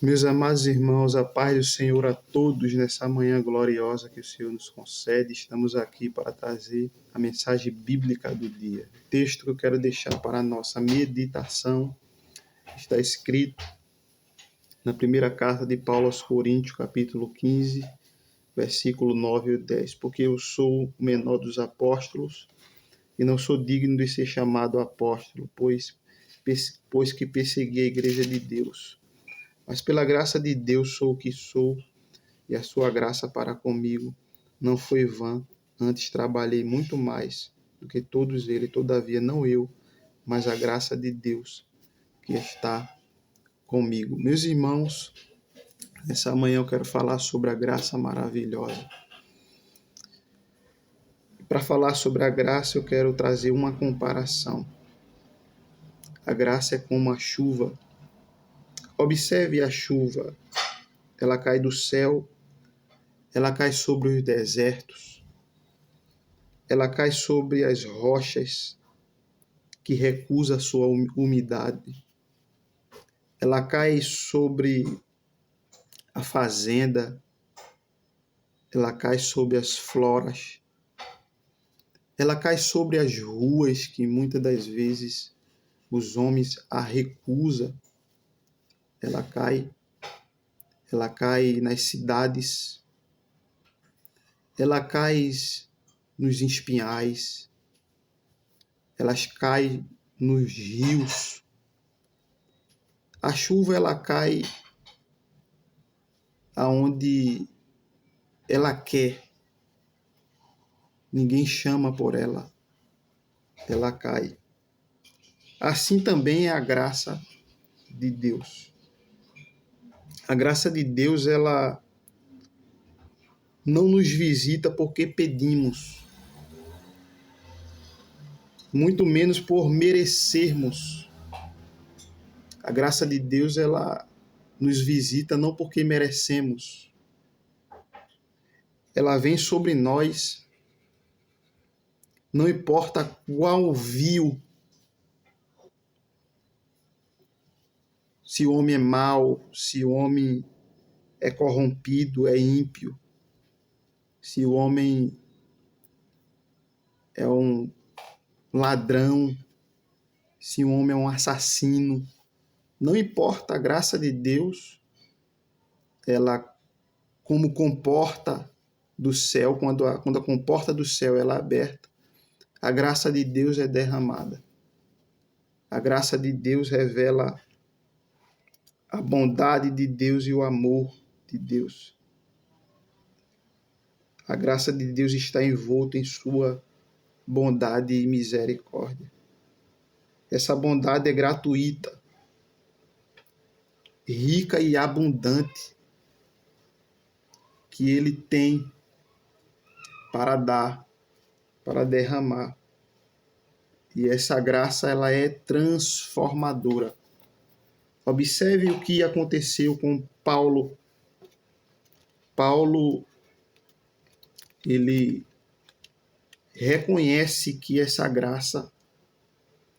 Meus amados irmãos, a paz do Senhor a todos nessa manhã gloriosa que o Senhor nos concede. Estamos aqui para trazer a mensagem bíblica do dia. O texto que eu quero deixar para a nossa meditação está escrito na primeira carta de Paulo aos Coríntios, capítulo 15, versículo 9 e 10. Porque eu sou o menor dos apóstolos e não sou digno de ser chamado apóstolo, pois que persegui a igreja de Deus. Mas pela graça de Deus sou o que sou, e a sua graça para comigo não foi vã. Antes trabalhei muito mais do que todos eles, todavia não eu, mas a graça de Deus que está comigo. Meus irmãos, nessa manhã eu quero falar sobre a graça maravilhosa. Para falar sobre a graça, eu quero trazer uma comparação. A graça é como a chuva. Observe a chuva. Ela cai do céu, ela cai sobre os desertos, ela cai sobre as rochas que recusa a sua umidade, ela cai sobre a fazenda, ela cai sobre as floras, ela cai sobre as ruas que muitas das vezes os homens a recusam, ela cai nas cidades, ela cai nos espinhais, elas caem nos rios. A chuva ela cai aonde ela quer. Ninguém chama por ela. Ela cai. Assim também é a graça de Deus. A graça de Deus ela não nos visita porque pedimos, muito menos por merecermos. A graça de Deus ela nos visita não porque merecemos. Ela vem sobre nós, não importa qual vil, se o homem é mau, se o homem é corrompido, é ímpio, se o homem é um ladrão, se o homem é um assassino, não importa, a graça de Deus, ela como comporta do céu, quando a comporta do céu ela é aberta, a graça de Deus é derramada. A graça de Deus revela a bondade de Deus e o amor de Deus. A graça de Deus está envolta em sua bondade e misericórdia. Essa bondade é gratuita, rica e abundante, que Ele tem para dar, para derramar. E essa graça ela é transformadora. Observe o que aconteceu com Paulo. Paulo, ele reconhece que essa graça,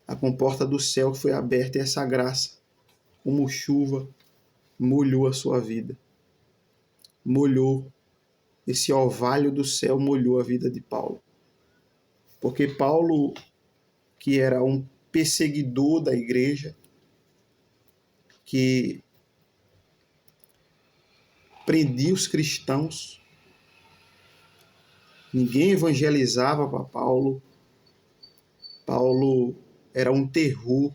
a comporta do céu que foi aberta, e essa graça, como chuva, molhou a sua vida. Molhou, esse orvalho do céu molhou a vida de Paulo. Porque Paulo, que era um perseguidor da igreja, que prendia os cristãos, ninguém evangelizava para Paulo. Paulo era um terror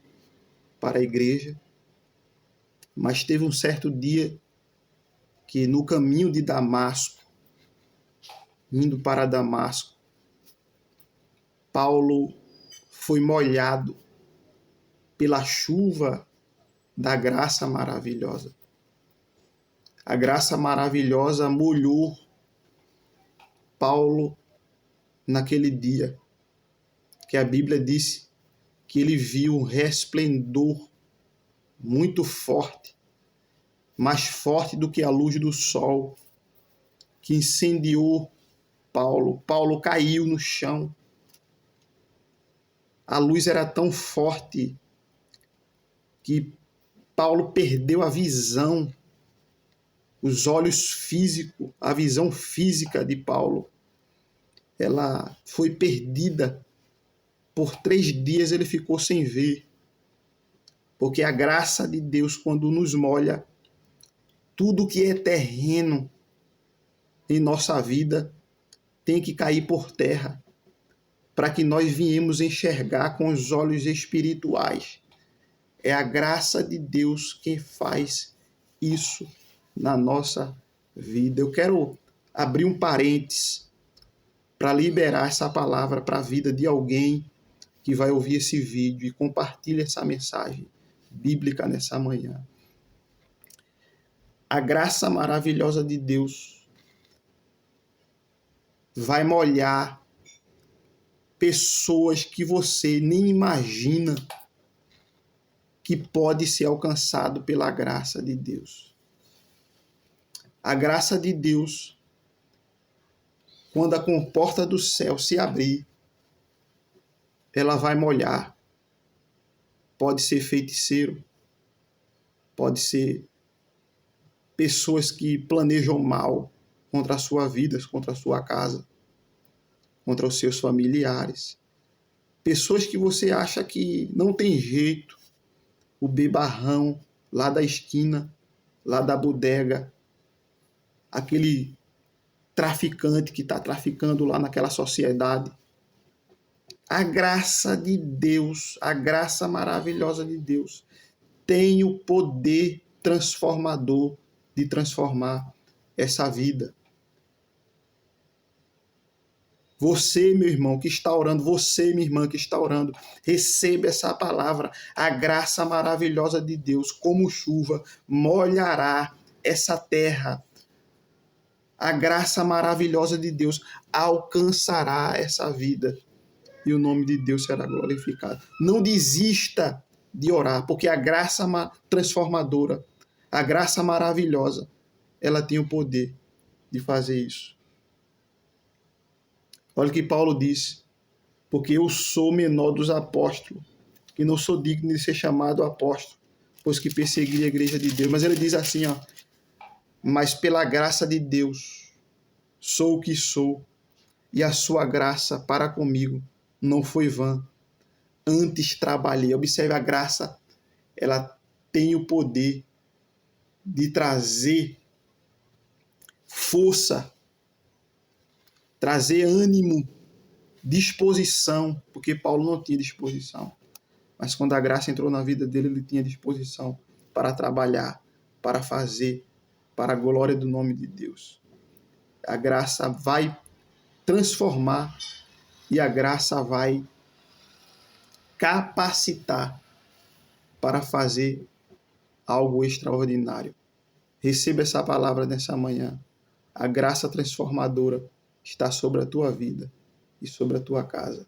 para a igreja, mas teve um certo dia que no caminho de Damasco, indo para Damasco, Paulo foi molhado pela chuva da graça maravilhosa. A graça maravilhosa molhou Paulo naquele dia, que a Bíblia disse que ele viu um resplendor muito forte, mais forte do que a luz do sol, que incendiou Paulo. Paulo caiu no chão. A luz era tão forte que Paulo perdeu a visão Os olhos físicos, a visão física de Paulo, ela foi perdida. Por 3 dias ele ficou sem ver. Porque a graça de Deus, quando nos molha, tudo que é terreno em nossa vida tem que cair por terra, para que nós viemos enxergar com os olhos espirituais. É a graça de Deus quem faz isso na nossa vida. Eu quero abrir um parênteses para liberar essa palavra para a vida de alguém que vai ouvir esse vídeo e compartilha essa mensagem bíblica nessa manhã. A graça maravilhosa de Deus vai molhar pessoas que você nem imagina que pode ser alcançado pela graça de Deus. A graça de Deus, quando a comporta do céu se abrir, ela vai molhar. Pode ser feiticeiro, pode ser pessoas que planejam mal contra a sua vida, contra a sua casa, contra os seus familiares. Pessoas que você acha que não tem jeito, o bebarrão lá da esquina, lá da bodega, aquele traficante que está traficando lá naquela sociedade. A graça de Deus, a graça maravilhosa de Deus, tem o poder transformador de transformar essa vida. Você, meu irmão, que está orando, você, minha irmã, que está orando, receba essa palavra. A graça maravilhosa de Deus, como chuva, molhará essa terra. A graça maravilhosa de Deus alcançará essa vida e o nome de Deus será glorificado. Não desista de orar, porque a graça transformadora, a graça maravilhosa, ela tem o poder de fazer isso. Olha o que Paulo diz: porque eu sou o menor dos apóstolos, e não sou digno de ser chamado apóstolo, pois que persegui a igreja de Deus. Mas ele diz assim, ó: mas pela graça de Deus sou o que sou, e a sua graça para comigo não foi vã. Antes trabalhei. Observe, a graça, ela tem o poder de trazer força, trazer ânimo, disposição, porque Paulo não tinha disposição. Mas quando a graça entrou na vida dele, ele tinha disposição para trabalhar, para fazer, para a glória do nome de Deus. A graça vai transformar e a graça vai capacitar para fazer algo extraordinário. Receba essa palavra nessa manhã. A graça transformadora está sobre a tua vida e sobre a tua casa.